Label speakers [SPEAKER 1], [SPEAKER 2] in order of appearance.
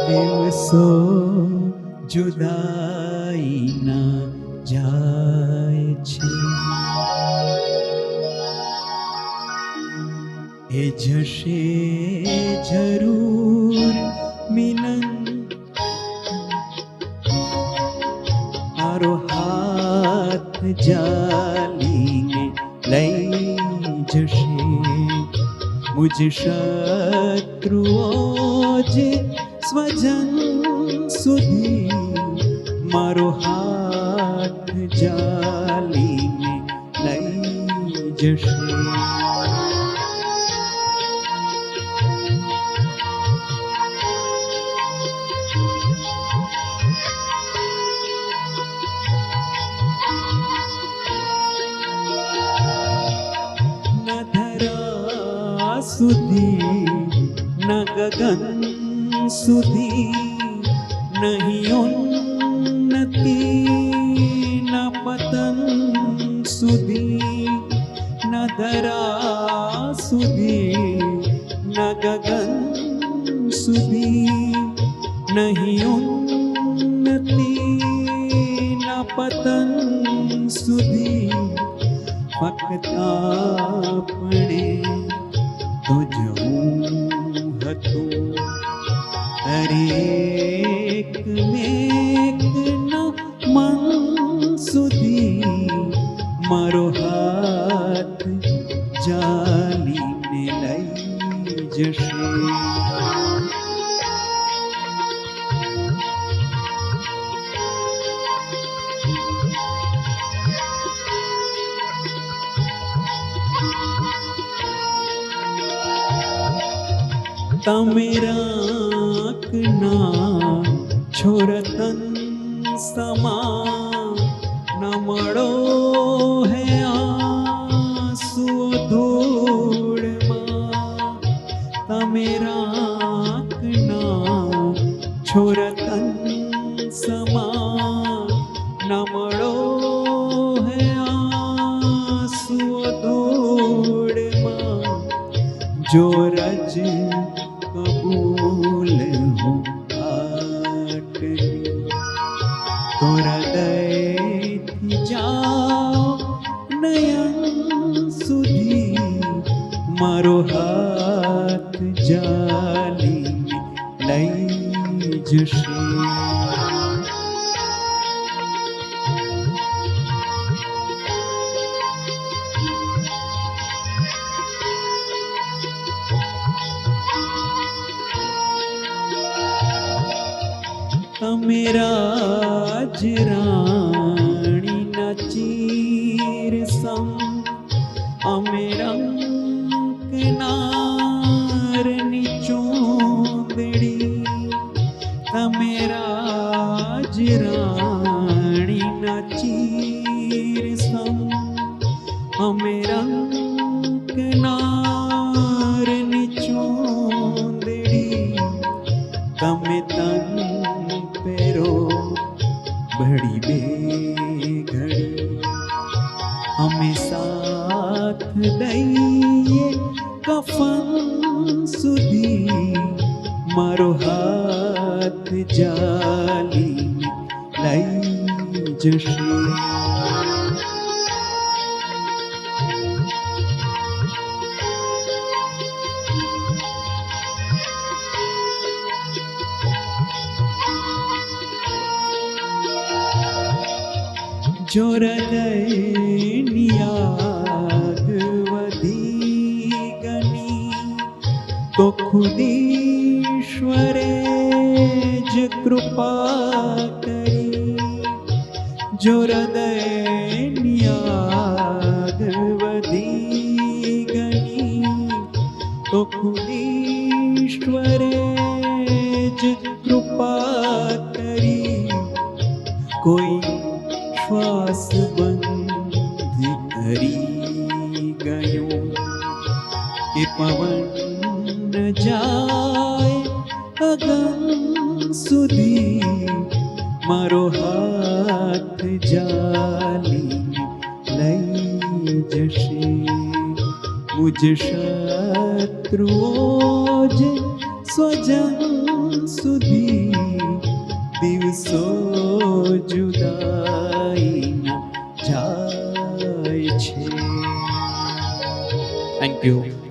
[SPEAKER 1] દિવસો જુદાઈના જાય છે, એ જશે જરૂર મિલન, મારો હાથ જાલીને લઈ જશે, મુજ શત્રુઓ જે સ્વજન સુધી, મારો હાથ જાલીને લઈ જશે. સુધી ન ગગન સુધી, નહીં ઉન્નતિ ન પતન સુધી, ન ધરા સુધી ન ગગન સુધી, નહીં ઉન્નતિ ન પતન સુધી, ફક્ત આપણે તો જવું હતું દરેક મેઘના મન સુધી, મારો હાથ જાલીને લઈ જશે. તમે રાખના છો રતન સમા, ન મળો હે આંસુઓ ધૂળમાં. તમે રાખના છો રતન સમા, ન મળો હે આંસુઓ ધૂળમાં. જો રજ કબૂલ હું આટલી, તો હૃદયથી જાઓ નયન સુધી, મારો હાથ જાલીને લઈ જશે. તમે રાજ રાણીના ચીર સમ, અમે રંકનારની ચૂંદડી. તમે રાજ રાણીના ચીર સમ, અમે રંકનારની ચૂંદડી. તમે તન પેરો ઘડી બે ઘડી, અમે સાથ દઈએ કફન સુધી, મારો હાથ જાલીને લઈ જશે. જો હૃદયની આગ વધી ગણી, તો ખુદ ઈશ્વરે જ કૃપા કરી. જો હૃદયની આગ વધી ગણી, તો ખુદ ઈશ્વરે જ કૃપા કરી. કોઈ શ્વાસ બંધ કરી ગયો કે પવન જાય અગન સુધી, મારો હાથ જાલીને લઈ જશે. મુજ શત્રુઓ જે સ્વજન સુધી દિવસો જુદાઈના જાય છે. Thank you.